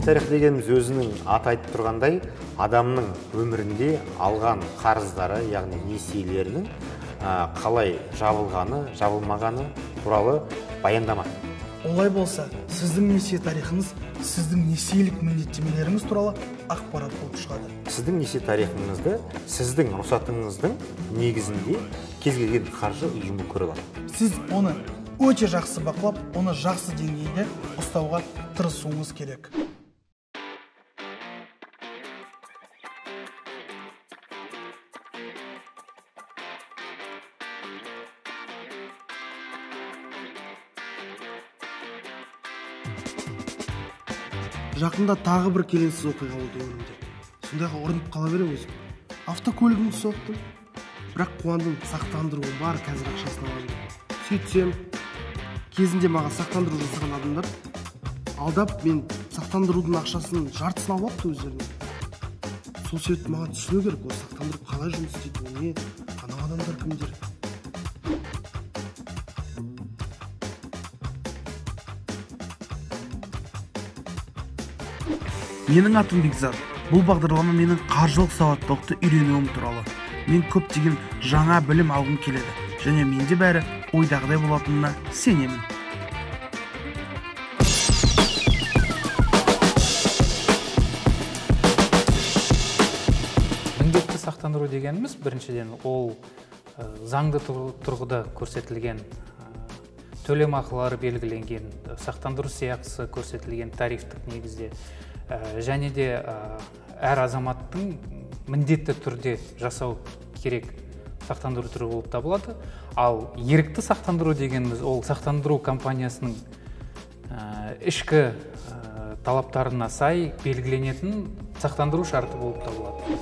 Тарих дегеніміз өзінің аты айтып тұрғандай, адамның өмірінде алған қарыздары, яғни несиелерінің қалай жабылғаны, жабылмағаны туралы баяндама. Олай болса, сіздің несие тарихыңыз, сіздің несиелік міндеттемелеріңіз туралы ақпарат болып шығады. Сіздің несие тарихыңызды, сіздің рұқсатыңыздың негізінде кез келген қаржы ұйымы көре алады. Сіз оны өте жақсы бақылап, оны жақсы деңгейде ұстауға тырысуыңыз керек. Жақында тағы бір келеңсіз оқиға болды өмірімде. Сондайға ұрынып қала берем өзім. Автокөлігімді соқтым. Бірақ қуандым, сақтандыруым бар, қазір ақшасын аламын. Сөйтсем, кезінде маған сақтандыру жасаған адамдар алдап, мен сақтандырудың ақшасын жартысын алып алыпты өздеріне. Сол себепті маған түсіну керек, ол сақтандыру қалай жұмыс істейді, не, анау адамдар кімдер? Менің атым Бекзат. Бұл бағдарлама менің қаржылық сауаттылықты үйренуім туралы. Мен көптеген жаңа білім алғым келеді. Және менде бәрі ойдағыдай болатынына сенемін. Міндетті сақтандыру дегеніміз, біріншіден, ол заңды тұрғыда көрсетілген төлем ақылары белгіленген, сақтандыру сыйақысы көрсетілген тарифтік негізде, және де әр азаматтың міндетті түрде жасау керек сақтандыру түрі болып табылады. Ал ерікті сақтандыру дегеніміз, ол сақтандыру компаниясының ішкі талаптарына сай белгіленетін сақтандыру шарты болып табылады.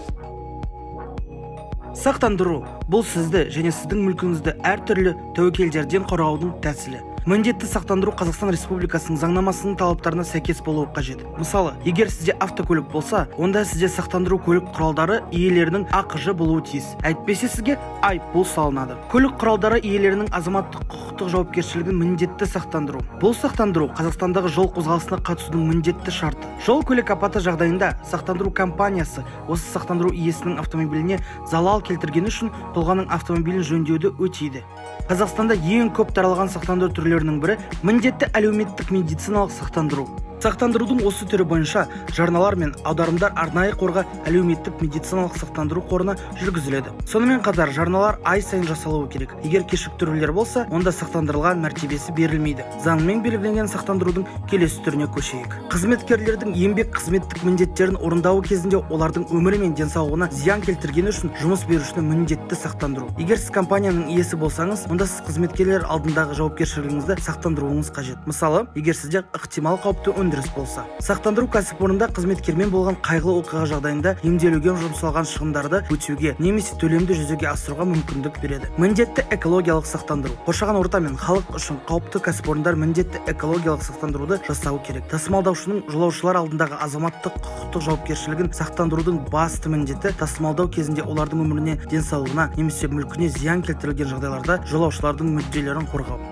Сақтандыру бұл сізді және сіздің мүлкіңізді әртүрлі тәуекелдерден қорғаудың тәсілі. Міндетті сақтандыру Қазақстан Республикасының заңнамасының талаптарына сәйкес болуы қажет. Мысалы, егер сізде автокөлік болса, онда сізде сақтандыру көлік құралдары иелерінің ақыжы болуы тиіс. Әйтпесе сізге айыппұл салынады. Көлік құралдары иелерінің азаматтық құқықтық жауапкершілігін міндетті сақтандыру. Бұл сақтандыру Қазақстандағы жол қозғалысына қатысудың міндетті шарты. Жол көлік апаты жағдайында сақтандыру компаниясы осы сақтандыру иесінің автомобиліне залал келтіргені үшін тұлғаның автомобилін жөндеуді өтейді. Қазақстанда ең көп таралған сақтандыру түрлерінің бірі міндетті әлеуметтік медициналық сақтандыру. Сақтандырудың осы түрі бойынша жарналар мен аударымдар арнайы қорға әлеуметтік медициналық сақтандыру қорына жүргізіледі. Сонымен қатар жарналар ай сайын жасалуы керек. Егер кешіктірулер болса, онда сақтандырылған мәртебесі берілмейді. Заңмен белгіленген сақтандырудың келесі түріне көшейік. Қызметкерлердің еңбек қызметтік міндеттерін орындауы кезінде олардың өмірі мен денсаулығына зиян келтіргені үшін жұмыс берушіні міндетті сақтандыру. Егер сіз компанияның иесі болсаңыз, онда сіз қызметкерлер алдындағы жауапкершілігіңізді сақтандыруыңыз қажет. Мысалы, егер сізде ықтимал қауіпті болса. Сақтандыру кәсіпорнында қызметкермен болған қайғылы оқиға жағдайында емделуге жұмсалған шығындарды өтеуге немесе төлемді жүзеге асыруға мүмкіндік береді. Міндетті экологиялық сақтандыру. Қоршаған орта мен халық үшін қауіпті кәсіпорындар міндетті экологиялық сақтандыруды жасауы керек. Тасымалдаушының жолаушылар алдындағы азаматтық құқықтық жауапкершілігін сақтандырудың басты міндеті тасымалдау кезінде олардың өміріне, денсаулығына немесе мүлкіне зиян келтірілген жағдайларда жолаушылардың мүдделерін қорғау.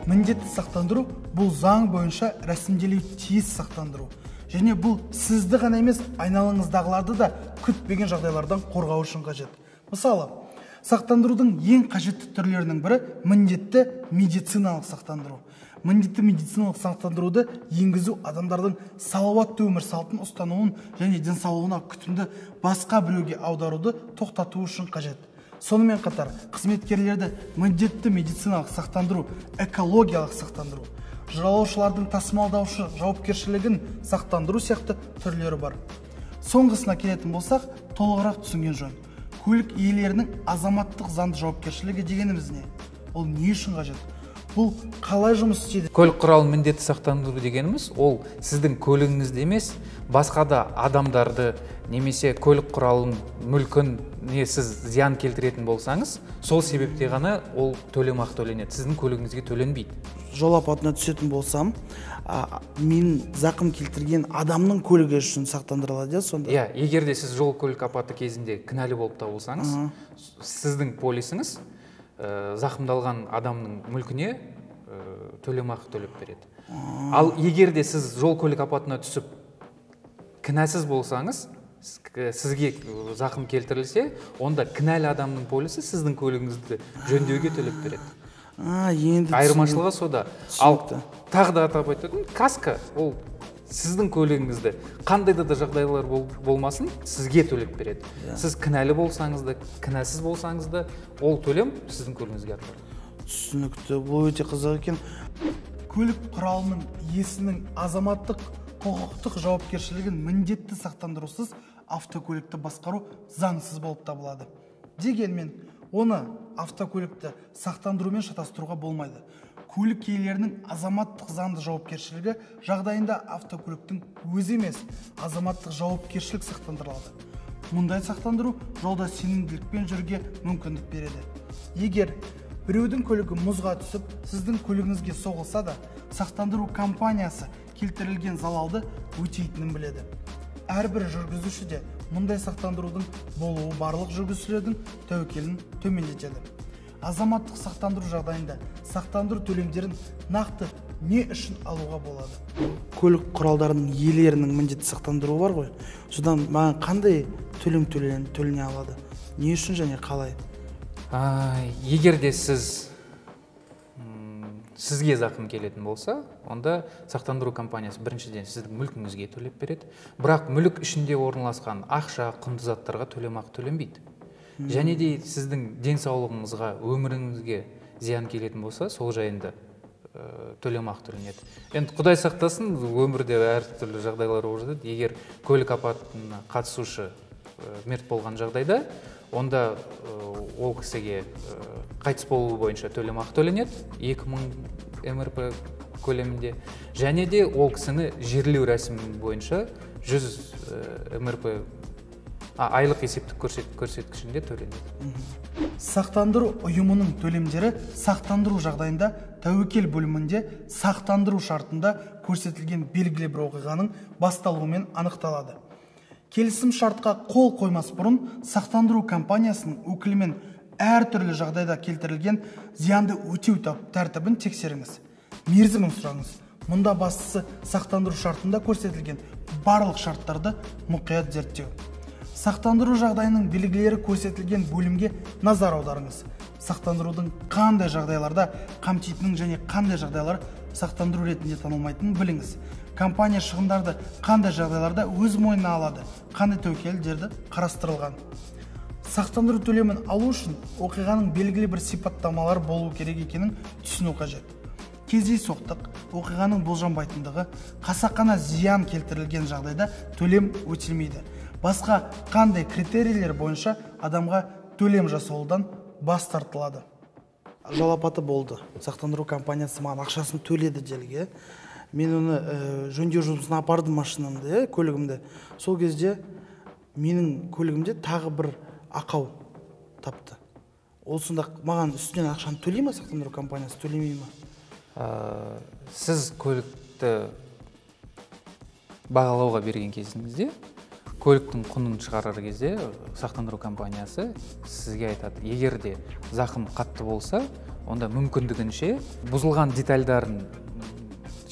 Міндетті сақтандыру бұл заң бойынша рәсімделуі тиіс сақтандыру. Және бұл сізді ғана емес, айналаңыздағыларды да күтпеген жағдайлардан қорғау үшін қажет. Мысалы, сақтандырудың ең қажетті түрлерінің бірі міндетті медициналық сақтандыру. Міндетті медициналық сақтандыруды енгізу адамдардың салауатты өмір салтын ұстануын және денсаулығына күтімді басқа біреуге аударуды тоқтату үшін қажет. Сонымен қатар, қызметкерлерді міндетті медициналық сақтандыру, экологиялық сақтандыру, жолаушылардың тасымалдаушы жауапкершілігін сақтандыру сияқты түрлері бар. Соңғысына келетін болсақ, толығырақ түсінген жөн. Көлік иелерінің азаматтық заңды жауапкершілігі дегеніміз не? Ол не үшін қажет? бұл қалай жұмыс істейді? Көлік құралын міндетті сақтандыру дегеніміз, ол сіздің көлігіңізді емес, басқа да адамдарды немесе көлік құралын мүлкін сіз зиян келтіретін болсаңыз, сол себепте ғана ол төлемақы төленеді, сіздің көлігіңізге төленбейді. Жол апатына түсетін болсам, мен зақым келтірген адамның көлігі үшін сақтандырылады, сонда? Иә, егер де сіз жол көлік апаты кезінде кінәлі болып табылсаңыз, сіздің полисіңіз зақымдалған адамның мүлкіне төлемақы төлеп береді. Ал егер де сіз жол көлік апатына түсіп кінәсіз болсаңыз, сізге зақым келтірілсе, онда кінәлі адамның полисі сіздің көлігіңізді жөндеуге төлеп береді. Айырмашылығы сода. Ал тағы да атап айтатын, каска ол сіздің көлігіңізді қандай да жағдайлар болмасын, сізге төлеп береді. Сіз кінәлі болсаңыз да, кінәсіз болсаңыз да, ол төлем сіздің көлігіңізге артады. Түсінікті, бұл өте қызық екен. Көлік құралының иесінің азаматтық құқықтық жауапкершілігін міндетті сақтандырусыз автокөлікті басқару заңсыз болып табылады. Дегенмен, оны автокөлікті сақтандырумен шатастыруға болмайды. Көлік иелерінің азаматтық заңды жауапкершілігі жағдайында автокөліктің өзі емес, азаматтық жауапкершілік сақтандырылады. Мұндай сақтандыру жолда сенімділікпен жүруге мүмкіндік береді. Егер біреудің көлігі мұзға түсіп, сіздің көлігіңізге соғылса да, сақтандыру компаниясы келтірілген залалды өтейтінін біледі. Әрбір жүргізуші де мұндай сақтандырудың болуы барлық жүргізушілердің тәуекелін төмендетеді. Азаматтық сақтандыру жағдайында сақтандыру төлемдерін нақты не үшін алуға болады? Көлік құралдарының иелерінің міндетті сақтандыруы бар ғой. Содан маған қандай төлем төлене алады? Не үшін және қалай? Егер де сізге зақым келетін болса, онда сақтандыру компаниясы біріншіден сіздің мүлкіңізге төлеп береді. Бірақ мүлік ішінде орналасқан ақша, құнды заттарға төлемақы төленбейді. Және де сіздің денсаулығыңызға, өміріңізге зиян келетін болса, сол жайында төлемақы төленеді. Енді Құдай сақтасын, өмірде әртүрлі жағдайлар болып жатады. Егер көлік апатына қатысушы мерт болған жағдайда, онда ол кісіге қайтыс болуы бойынша төлемақы төленеді 2000 МРП көлемінде. Және де ол кісіні жерлеу рәсімі бойынша 100 МРП айлық есептік көрсеткішінде төленеді. Сақтандыру ұйымының төлемдері сақтандыру жағдайында тәуекел бөлімінде сақтандыру шартында көрсетілген белгілі бір оқиғаның басталуымен анықталады. Келісім шартқа қол қоймас бұрын сақтандыру компаниясының өкілімен әртүрлі жағдайда келтірілген зиянды өтеу тәртібін тексеріңіз. Мерзімін сұраңыз. Мұнда бастысы сақтандыру шартында көрсетілген барлық шарттарды мұқият зерттеу. Сақтандыру жағдайының белгілері көрсетілген бөлімге назар аударыңыз. Сақтандырудың қандай жағдайларда қамтитынын және қандай жағдайлар сақтандыру ретінде танылмайтынын біліңіз. Компания шығындарды қандай жағдайларда өз мойнына алады, қандай тәуекелдерді қарастырылған. Сақтандыру төлемін алу үшін оқиғаның белгілі бір сипаттамалар болу керек екенін түсіну қажет. Кездейсоқтық, оқиғаның болжанбайтындығы, қасақана зиян келтірілген жағдайда төлем өтелмейді. Басқа қандай критерийлер бойынша адамға төлем жасаудан бас тартылады. Жол апаты болды. Сақтандыру компаниясы маған ақшасын төледі делге. Мен оны жөндеу жұмысына апардым машинамды, көлігімді. Сол кезде менің көлігімде тағы бір ақау тапты. Ол сонда маған үстінен ақшаны төлей ме сақтандыру компаниясы, төлемей ме? Сіз көлікті бағалауға берген кезіңізде, көліктің құнын шығарар кезде сақтандыру компаниясы сізге айтады, егер де зақым қатты болса, онда мүмкіндігінше бұзылған детальдарын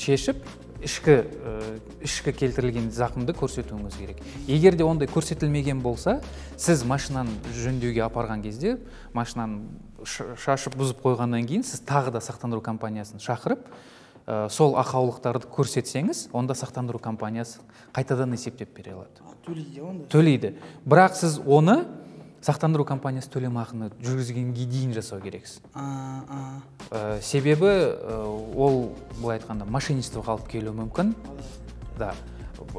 шешіп, ішкі келтірілген зақымды көрсетуіңіз керек. Егер де ондай көрсетілмеген болса, сіз машинаны жөндеуге апарған кезде, машинаны шашып бұзып қойғаннан кейін, сіз тағы да сақтандыру компаниясын шақырып, сол ақаулықтарды көрсетсеңіз, онда сақтандыру компаниясы қайтадан есептеп бере алады. Төлейді. Бірақ сіз оны сақтандыру компаниясы төлемақыны жүргізгенге дейін жасау керексіз. Себебі ол, былай айтқанда, мошенничествоға алып келуі мүмкін.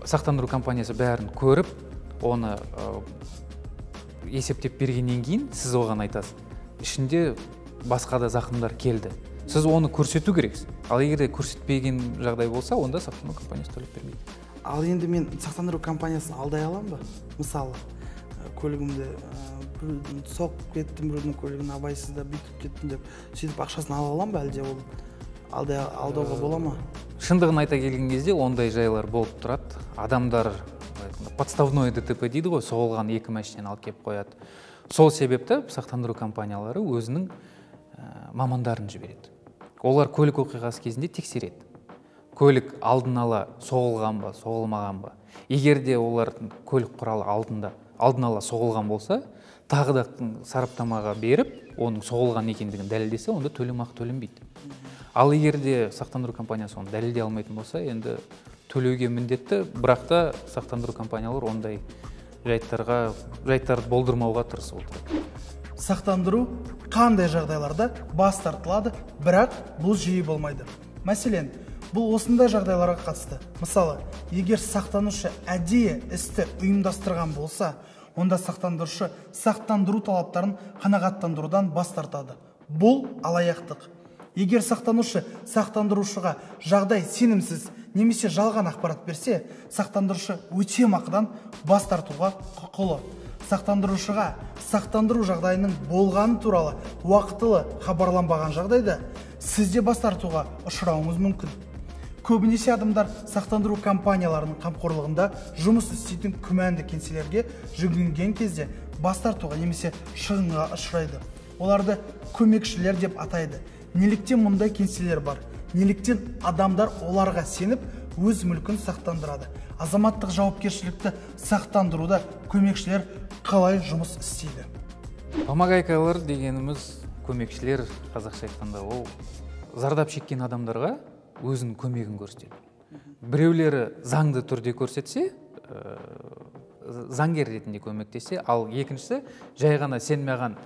Сақтандыру компаниясы бәрін көріп, оны есептеп бергеннен кейін сіз оған айтасыз. Ішінде басқа да зақымдар келді. сіз оны көрсету керексіз. Ал егер де көрсетпеген жағдай болса, онда сақтандыру компаниясы төлеп бермейді. Ал енді мен сақтандыру компаниясын алдай аламын ба? Мысалы, көлігімді соғып кеттім, біреудің көлігін абайсызда бүйтіп кеттім деп, сөйтіп ақшасын ала аламын ба, әлде ол алдауға бола ма? Шындығын айта келген кезде ондай жайлар болып тұрады. Адамдар подставной ДТП дейді ғой, соғылған екі машинаны алып келіп қояды. Сол себепті сақтандыру компаниялары өзінің мамандарын жібереді. Олар көлік оқиғасы кезінде тексереді. Көлік алдын ала соғылған ба, соғылмаған ба. Егер де олар көлік құралы алдын ала соғылған болса, тағы да сараптамаға беріп, оның соғылған екендігін дәлелдесе, онда төлемақы төленбейді. Ал егер де сақтандыру компаниясы оны дәлелдей алмайтын болса, енді төлеуге міндетті, бірақ та сақтандыру компаниялар ондай жайттарды болдырмауға тырысып отыр. Сақтандыру қандай жағдайларда бас тартылады, бірақ бұл жиі болмайды. Мәселен, бұл осындай жағдайларға қатысты. Мысалы, егер сақтанушы әдейі істі ұйымдастырған болса, онда сақтандырушы сақтандыру талаптарын қанағаттандырудан бас тартады. Бұл алаяқтық. Егер сақтанушы сақтандырушыға жағдай сенімсіз немесе жалған ақпарат берсе, сақтандырушы өтемақыдан бас тартуға құқылы. Сақтандырушыға сақтандыру жағдайының болғаны туралы уақытылы хабарланбаған жағдайда сізде бас тартуға ұшырауыңыз мүмкін. Көбінесе адамдар сақтандыру компанияларының қамқорлығында жұмыс істейтін күмәнді кеңселерге жүгінген кезде бас тартуға немесе шығынға ұшырайды. Оларды көмекшілер деп атайды. Неліктен мұндай кеңселер бар? Неліктен адамдар оларға сеніп өз мүлкін сақтандырады? Азаматтық жауапкершілікті сақтандыруда көмекшілер қалай жұмыс істейді? Помогайкалар дегеніміз көмекшілер, қазақша айтқанда, ол зардап шеккен адамдарға өзінің көмегін көрсетеді. Біреулері заңды түрде көрсетсе, заңгер ретінде көмектесе, ал екіншісі жай ғана сен маған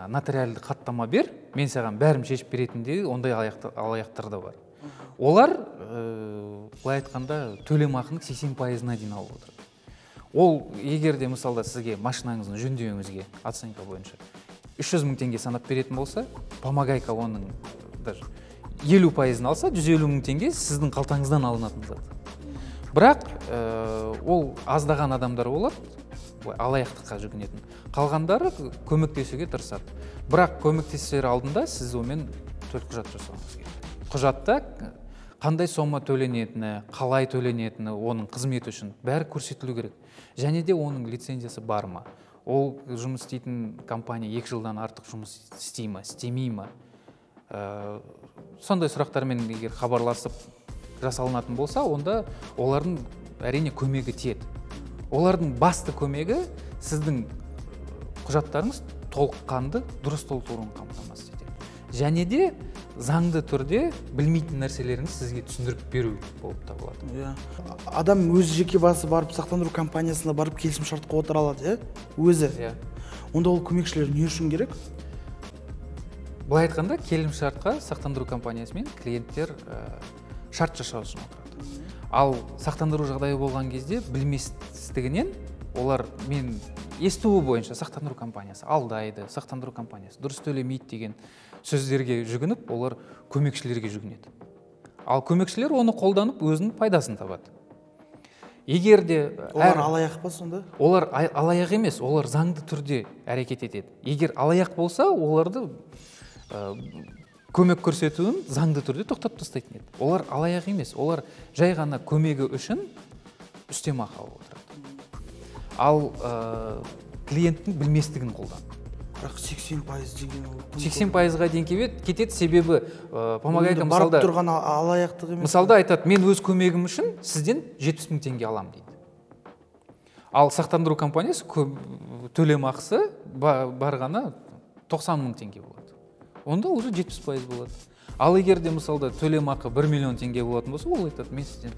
нотариалды хаттама бер, мен саған бәрін шешіп беретіндей ондай алаяқтар да бар. Олар, былай айтқанда, төлемақының 80%-на дейін алып отыр. Ол егер де мысалда сізге машинаңыздың жөндеуіңізге оценка бойынша 300 000 теңге санап беретін болса, помогайка оның даже 50%-ын алса, 150 000 теңге сіздің қалтаңыздан алынатын зат. Бірақ ол аздаған адамдар болады, алаяқтыққа жүгінетін. Қалғандары көмектесуге тырысады. Бірақ көмектесер алдында сіз онымен төлқұжат жасауыңыз керек. Құжатта қандай сома төленетіні, қалай төленетіні, оның қызметі үшін бәрі көрсетілу керек. Және де оның лицензиясы бар ма? Ол жұмыс істейтін компания 2 жылдан артық жұмыс істей ме, істемей ме? Сондай сұрақтармен егер хабарласып жасалынатын болса, онда олардың әрине көмегі тиеді. Олардың басты көмегі сіздің құжаттарыңыз толыққанды дұрыс толтыруын қамтамасыз етеді. Және де заңды түрде білмейтін нәрселеріңіз сізге түсіндіріп беру болып табылады. Адам өзі жеке басы барып сақтандыру компаниясына барып келісім шартқа отыра алады, өзі. Онда ол көмекшілер не үшін керек? Былай айтқанда, келісім шартқа сақтандыру компаниясымен клиенттер шарт жасау үшін отырады. Ал сақтандыру жағдайы болған кезде білместігінен олар мен естуі бойынша сақтандыру компаниясы алдайды, сақтандыру компаниясы дұрыс төлемейді деген сөздерге жүгініп, олар көмекшілерге жүгінеді. Ал көмекшілер оны қолданып өзінің пайдасын табады. Егер де олар алаяқ па сонда? Олар алаяқ емес, олар заңды түрде әрекет етеді. Егер алаяқ болса, оларды көмек көрсетуін заңды түрде тоқтап тастайтын еді. Олар алаяқ емес, олар жай ғана көмегі үшін үстемақы алып отырады. Ал клиенттің білместігін қолданады. Бірақ 80% деген ол 80%-ға дейін кетеді, себебі помогайка барып тұрған алаяқтық емес. Мысалда айтады, мен өз көмегім үшін сізден 70 000 теңге алам дейді. Ал сақтандыру компаниясы төлемақысы барғана 90 000 теңге болады. Онда уже 70% болады. Ал егер де мысалда төлемақы 1 миллион теңге болатын болса, ол айтады, мен сізден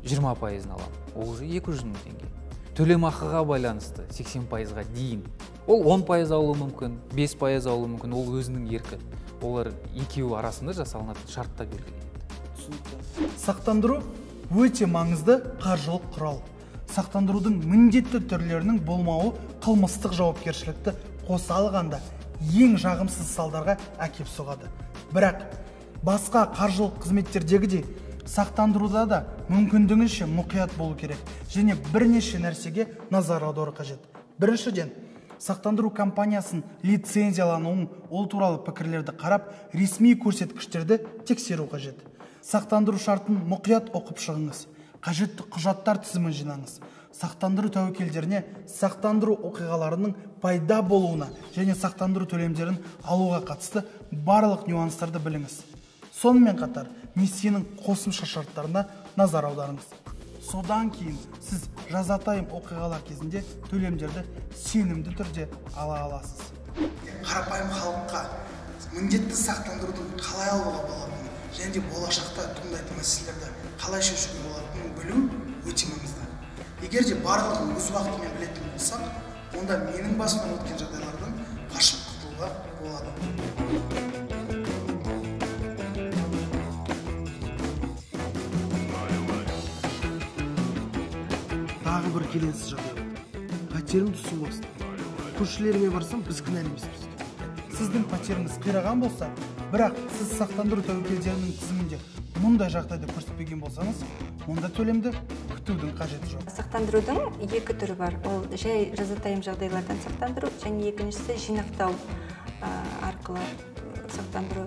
20%-ын алам. Ол уже 200 000 теңге. Төлемақыға байланысты 80%-ға дейін. Ол 10% алуы мүмкін, 5% алуы мүмкін, ол өзінің еркі. Олар екеуі арасында жасалынатын шартта белгіленеді. Сақтандыру өте маңызды қаржылық құрал. Сақтандырудың міндетті түрлерінің болмауы қылмыстық жауапкершілікті қоса алғанда ең жағымсыз салдарға әкеп соғады. Бірақ басқа қаржылық қызметтердегідей сақтандыруда да мүмкіндігінше мұқият болу керек және бірнеше нәрсеге назар аудару қажет. Біріншіден, сақтандыру компаниясын лицензиялануын, ол туралы пікірлерді қарап, ресми көрсеткіштерді тексеру қажет. Сақтандыру шартын мұқият оқып шығыңыз. Қажетті құжаттар тізімін жинаңыз. Сақтандыру тәуекелдеріне сақтандыру оқиғаларының пайда болуына және сақтандыру төлемдерін алуға қатысты барлық нюанстарды біліңіз. Сонымен қатар, несиенің қосымша шарттарына назар аударыңыз. Содан кейін сіз жазатайым оқиғалар кезінде төлемдерді сенімді түрде ала аласыз. Қарапайым халыққа міндетті сақтандырудың қалай алуға болатынын және де болашақта туындайтын мәселелерді қалай шешуге болатынын білу өте маңызды. Егер де барлығын өз уақытымен білетін болсақ, онда менің басымнан өткен жағдайлардан қашып құтылуға болады. Тағы бір келеңсіз жағдай болды. Пәтерімді су басты. Көршілеріме барсам, біз кінәлі емеспіз. Сіздің пәтеріңіз қираған болса, бірақ сіз сақтандыру тәуекелдерінің тізімінде мұндай жағдайды көрсетпеген болсаңыз, онда төлемді күтудің қажеті жоқ. Сақтандырудың екі түрі бар. Ол жай жазатайым жағдайлардан сақтандыру және екіншісі жинақтау арқылы сақтандыру